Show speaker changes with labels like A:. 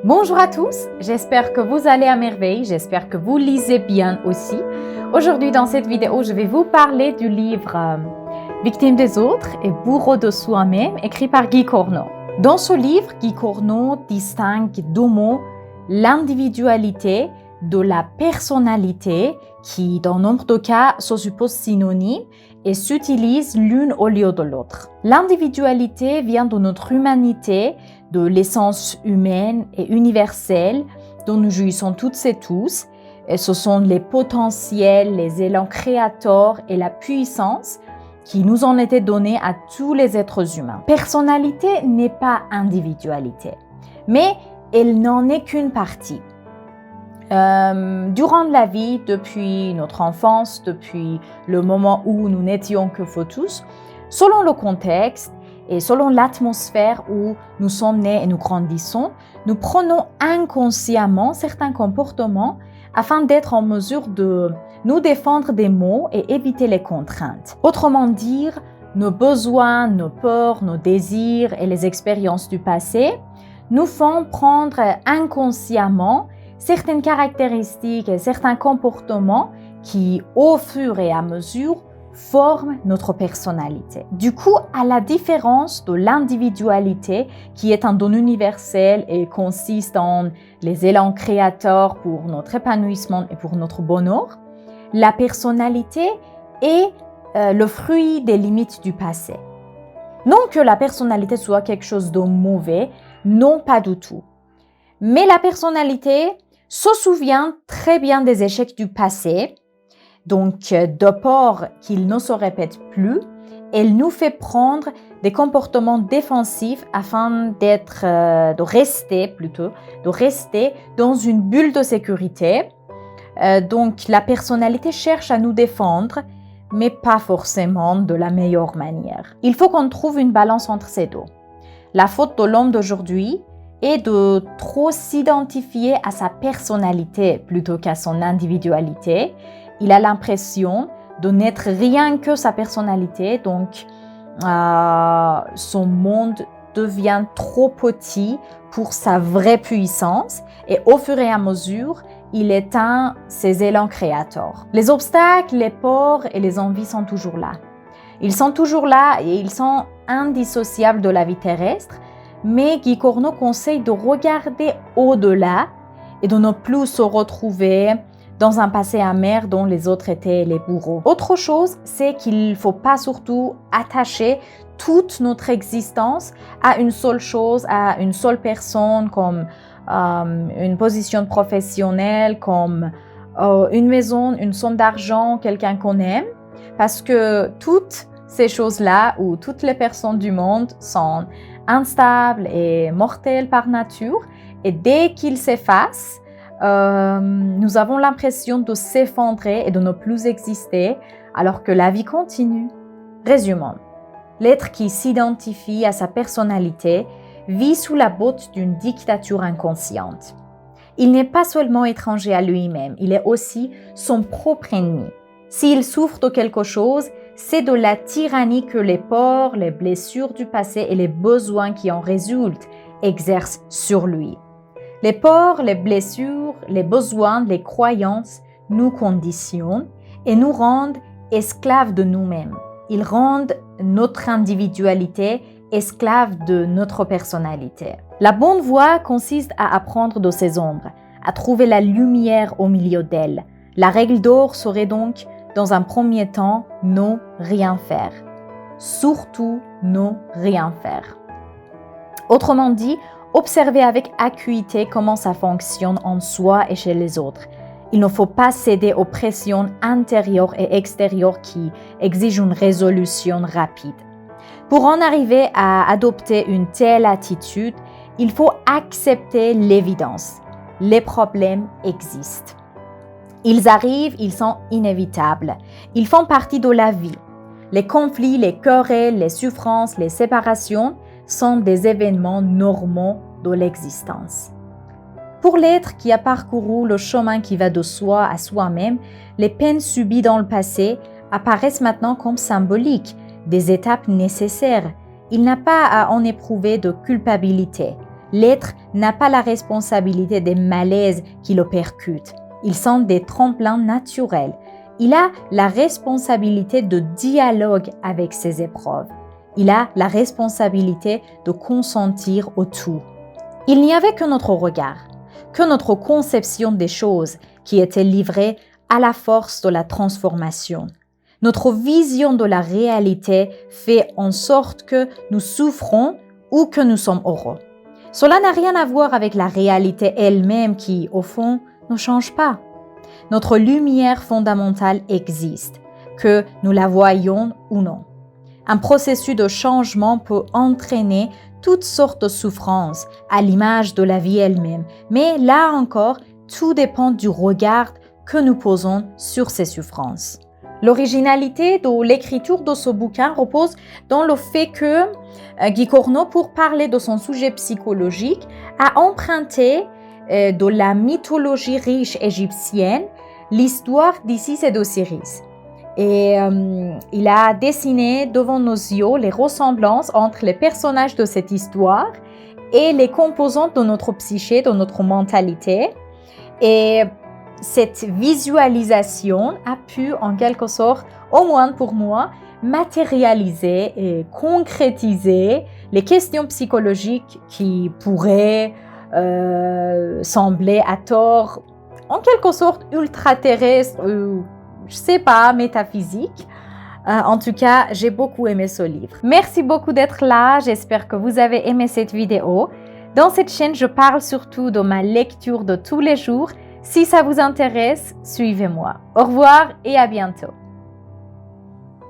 A: Bonjour à tous, j'espère que vous allez à merveille, j'espère que vous lisez bien aussi. Aujourd'hui dans cette vidéo, je vais vous parler du livre Victime des autres et bourreau de soi-même, écrit par Guy Corneau. Dans ce livre, Guy Corneau distingue deux mots, l'individualité de la personnalité qui, dans nombre de cas, se suppose synonyme et s'utilisent l'une au lieu de l'autre. L'individualité vient de notre humanité, de l'essence humaine et universelle dont nous jouissons toutes et tous. Et ce sont les potentiels, les élans créateurs et la puissance qui nous ont été donnés à tous les êtres humains. Personnalité n'est pas individualité, mais elle n'en est qu'une partie. Durant la vie, depuis notre enfance, depuis le moment où nous n'étions que fœtus, selon le contexte et selon l'atmosphère où nous sommes nés et nous grandissons, nous prenons inconsciemment certains comportements afin d'être en mesure de nous défendre des maux et éviter les contraintes. Autrement dire, nos besoins, nos peurs, nos désirs et les expériences du passé nous font prendre inconsciemment certaines caractéristiques et certains comportements qui, au fur et à mesure, forment notre personnalité. Du coup, à la différence de l'individualité, qui est un don universel et consiste en les élans créateurs pour notre épanouissement et pour notre bonheur, la personnalité est le fruit des limites du passé. Non que la personnalité soit quelque chose de mauvais, non pas du tout. Mais la personnalité se souvient très bien des échecs du passé, donc de peur qu'ils ne se répètent plus, elle nous fait prendre des comportements défensifs afin de rester dans une bulle de sécurité. Donc la personnalité cherche à nous défendre, mais pas forcément de la meilleure manière. Il faut qu'on trouve une balance entre ces deux. La faute de l'homme d'aujourd'hui est de trop s'identifier à sa personnalité plutôt qu'à son individualité. Il a l'impression de n'être rien que sa personnalité, donc son monde devient trop petit pour sa vraie puissance et au fur et à mesure, il éteint ses élans créateurs. Les obstacles, les peurs et les envies sont toujours là. Ils sont toujours là et ils sont indissociables de la vie terrestre, mais Guy Corneau conseille de regarder au-delà et de ne plus se retrouver dans un passé amer dont les autres étaient les bourreaux. Autre chose, c'est qu'il ne faut pas surtout attacher toute notre existence à une seule chose, à une seule personne, comme une position professionnelle, comme une maison, une somme d'argent, quelqu'un qu'on aime, parce que toutes ces choses-là, ou toutes les personnes du monde sont instables et mortelles par nature, et dès qu'ils s'effacent, nous avons l'impression de s'effondrer et de ne plus exister, alors que la vie continue. Résumons, l'être qui s'identifie à sa personnalité vit sous la botte d'une dictature inconsciente. Il n'est pas seulement étranger à lui-même, il est aussi son propre ennemi. S'il souffre de quelque chose, c'est de la tyrannie que les peurs, les blessures du passé et les besoins qui en résultent exercent sur lui. Les peurs, les blessures, les besoins, les croyances nous conditionnent et nous rendent esclaves de nous-mêmes. Ils rendent notre individualité esclave de notre personnalité. La bonne voie consiste à apprendre de ces ombres, à trouver la lumière au milieu d'elles. La règle d'or serait donc, dans un premier temps, ne rien faire. Surtout ne rien faire. Autrement dit, observer avec acuité comment ça fonctionne en soi et chez les autres. Il ne faut pas céder aux pressions intérieures et extérieures qui exigent une résolution rapide. Pour en arriver à adopter une telle attitude, il faut accepter l'évidence. Les problèmes existent. Ils arrivent, ils sont inévitables. Ils font partie de la vie. Les conflits, les querelles, les souffrances, les séparations sont des événements normaux de l'existence. Pour l'être qui a parcouru le chemin qui va de soi à soi-même, les peines subies dans le passé apparaissent maintenant comme symboliques, des étapes nécessaires. Il n'a pas à en éprouver de culpabilité. L'être n'a pas la responsabilité des malaises qui le percutent. Ils sont des tremplins naturels. Il a la responsabilité de dialogue avec ses épreuves. Il a la responsabilité de consentir au tout. Il n'y avait que notre regard, que notre conception des choses qui était livrée à la force de la transformation. Notre vision de la réalité fait en sorte que nous souffrons ou que nous sommes heureux. Cela n'a rien à voir avec la réalité elle-même qui, au fond, ne change pas. Notre lumière fondamentale existe, que nous la voyions ou non. Un processus de changement peut entraîner toutes sortes de souffrances à l'image de la vie elle-même, mais là encore, tout dépend du regard que nous posons sur ces souffrances. L'originalité de l'écriture de ce bouquin repose dans le fait que Guy Corneau, pour parler de son sujet psychologique, a emprunté de la mythologie riche égyptienne l'histoire d'Isis et d'Osiris. Et il a dessiné devant nos yeux les ressemblances entre les personnages de cette histoire et les composantes de notre psyché, de notre mentalité. Et cette visualisation a pu, en quelque sorte, au moins pour moi, matérialiser et concrétiser les questions psychologiques qui pourraient sembler à tort, en quelque sorte, ultra-terrestres, je sais pas, métaphysique. En tout cas, j'ai beaucoup aimé ce livre. Merci beaucoup d'être là. J'espère que vous avez aimé cette vidéo. Dans cette chaîne, je parle surtout de ma lecture de tous les jours. Si ça vous intéresse, suivez-moi. Au revoir et à bientôt.